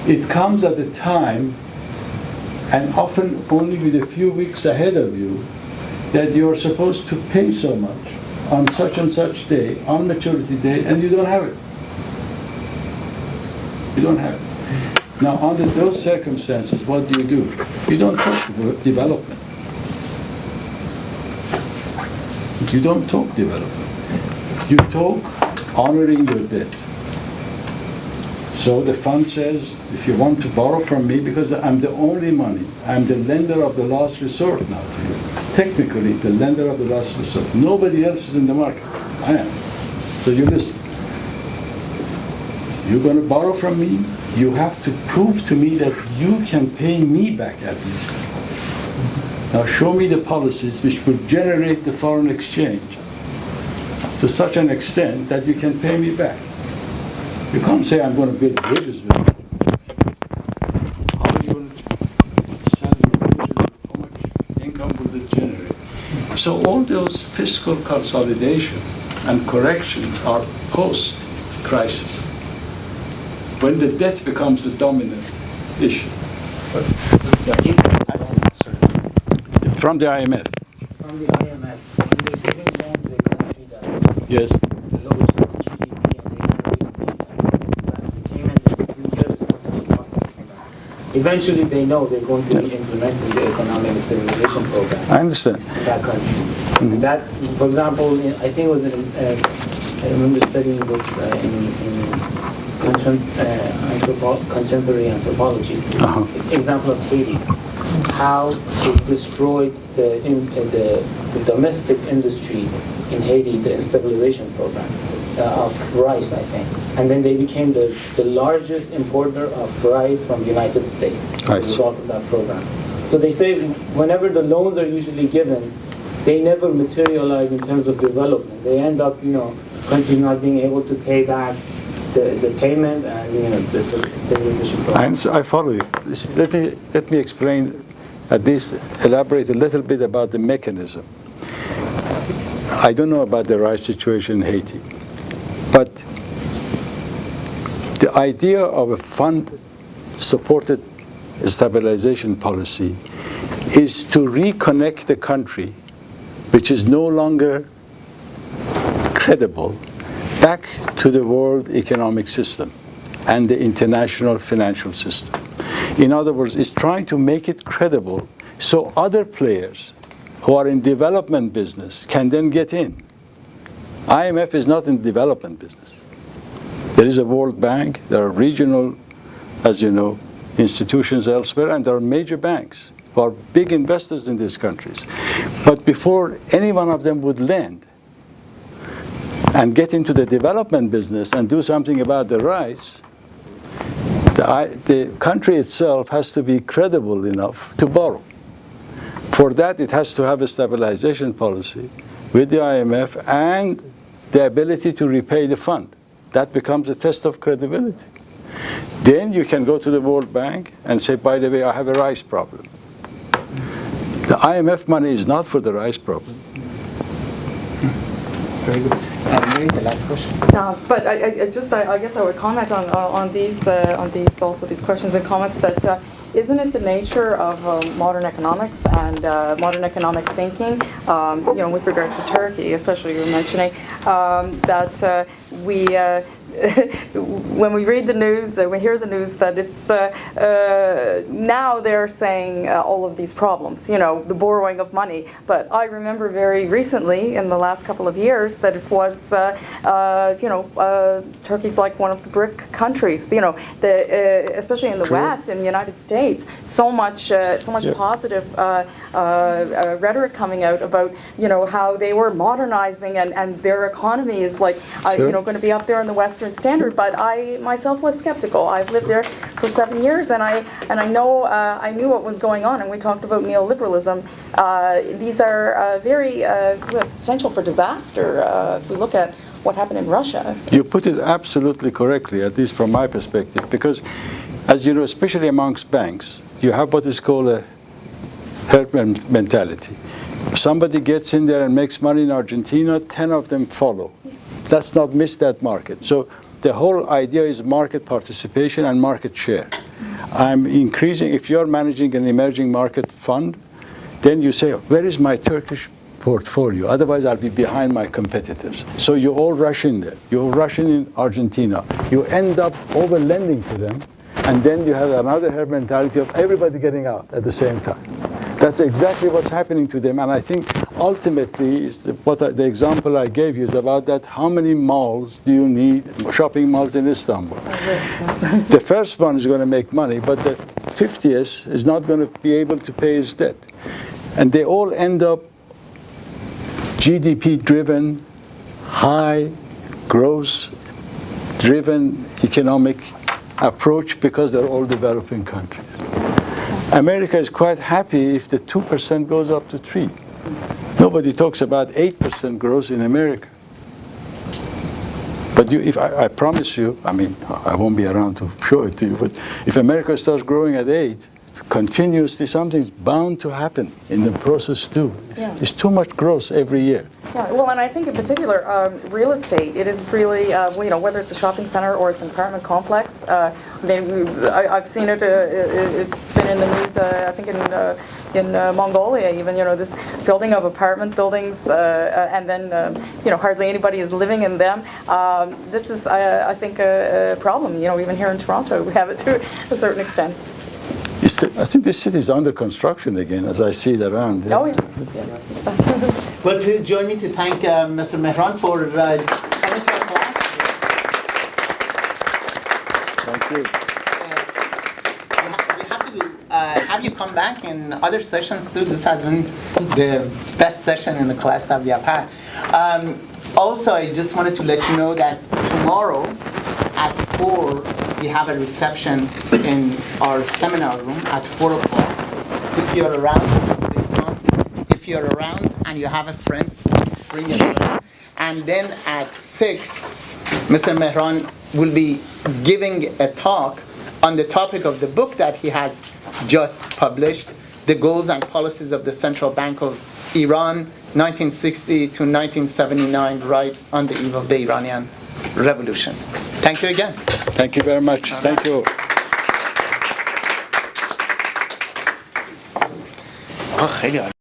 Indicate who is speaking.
Speaker 1: It comes at a time, and often only with a few weeks ahead of you, that you're supposed to pay so much on such and such day, on maturity day, and you don't have it. You don't have it. Now, under those circumstances, what do? You don't talk development. You don't talk development. You talk honoring your debt. So the fund says, if you want to borrow from me, because I'm the only money, I'm the lender of the last resort now to you. Technically, the lender of the last resort. Nobody else is in the market. I am. So you listen. You're going to borrow from me, you have to prove to me that you can pay me back at least. Now show me the policies which would generate the foreign exchange to such an extent that you can pay me back. You can't say I'm going to build bridges with you. How are you going to sell your bridges? How much income will it generate? So all those fiscal consolidation and corrections are post-crisis, when the debt becomes the dominant issue. From the IMF.
Speaker 2: From the IMF, when they didn't loan the country that
Speaker 1: Yes.
Speaker 2: the lowest GDP and they came in a few years to eventually they know they're going to be implementing the economic stabilization program
Speaker 1: I understand.
Speaker 2: in that country. And that's, for example, I think it was I remember studying this in contemporary anthropology, example of Haiti, how it destroyed the domestic industry in Haiti, the stabilization program of rice, I think. And then they became the largest importer of rice from the United States as a result of that program. So they say whenever the loans are usually given, they never materialize in terms of development. They end up, countries not being able to pay back the payment and the stabilization program.
Speaker 1: I follow you. Let me explain, at least elaborate a little bit about the mechanism. I don't know about the rice situation in Haiti, but the idea of a fund-supported stabilization policy is to reconnect the country, which is no longer credible, back to the world economic system and the international financial system. In other words, it's trying to make it credible so other players who are in development business can then get in. IMF is not in development business. There is a World Bank, there are regional, as you know, institutions elsewhere, and there are major banks who are big investors in these countries. But before any one of them would lend and get into the development business and do something about the rights, the country itself has to be credible enough to borrow. For that, it has to have a stabilization policy with the IMF and the ability to repay the fund. That becomes a test of credibility. Then you can go to the World Bank and say, by the way, I have a rice problem. The IMF money is not for the rice problem.
Speaker 3: Very good. Mary, the last question.
Speaker 4: But I guess I would comment on these questions and comments that isn't it the nature of modern economics and modern economic thinking, with regards to Turkey, especially you were mentioning, that we when we read the news, we hear the news that it's now they're saying all of these problems, the borrowing of money. But I remember very recently, in the last couple of years, that it was, Turkey's like one of the BRIC countries. Especially in the West, in the United States, so much positive rhetoric coming out about how they were modernizing and their economy is like going to be up there in the Western standard. But I myself was skeptical. I've lived there for 7 years, and I know I knew what was going on. And we talked about neoliberalism. These are very potential for disaster. If we look at what happened in Russia.
Speaker 1: You put it absolutely correctly, at least from my perspective, because, as you know, especially amongst banks, you have what is called a herd mentality. Somebody gets in there and makes money in Argentina, 10 of them follow. Let's not miss that market. So the whole idea is market participation and market share. I'm increasing. If you're managing an emerging market fund, then you say, where is my Turkish portfolio? Otherwise, I'll be behind my competitors. So you all rush in there. You rush in Argentina. You end up over-lending to them, and then you have another herd mentality of everybody getting out at the same time. That's exactly what's happening to them. And I think ultimately, the example I gave you is about that. How many malls do you need, shopping malls in Istanbul? The first one is going to make money, but the 50th is not going to be able to pay his debt. And they all end up GDP-driven, high growth-driven economic approach because they're all developing countries. America is quite happy if the 2% goes up to 3%. Nobody talks about 8% growth in America. But if I promise you, I mean, I won't be around to show it to you, but if America starts growing at 8%, continuously, something's bound to happen in the process too.
Speaker 4: Yeah.
Speaker 1: It's too much growth every year.
Speaker 4: Yeah, well, and I think in particular, real estate, it is really, whether it's a shopping center or it's an apartment complex. I've seen it, it's been in the news, I think in Mongolia even, this building of apartment buildings, and then, hardly anybody is living in them. This is, I think, a problem. Even here in Toronto, we have it to a certain extent.
Speaker 1: I think this city is under construction again, as I see it around.
Speaker 4: Oh, yeah.
Speaker 3: Well, please join me to thank Mr. Mehran for coming to our class.
Speaker 1: Thank you.
Speaker 3: We have to have you come back in other sessions too. This has been the best session in the class that we have had. Also, I just wanted to let you know that tomorrow at 4, we have a reception in our seminar room at 4 o'clock. If you're around, please come. If you're around and you have a friend, bring a friend. And then at 6, Mr. Mehran will be giving a talk on the topic of the book that he has just published, The Goals and Policies of the Central Bank of Iran, 1960 to 1979, right on the eve of the Iranian Revolution. Thank you again.
Speaker 1: Thank you very much. Thank you.
Speaker 3: خیلی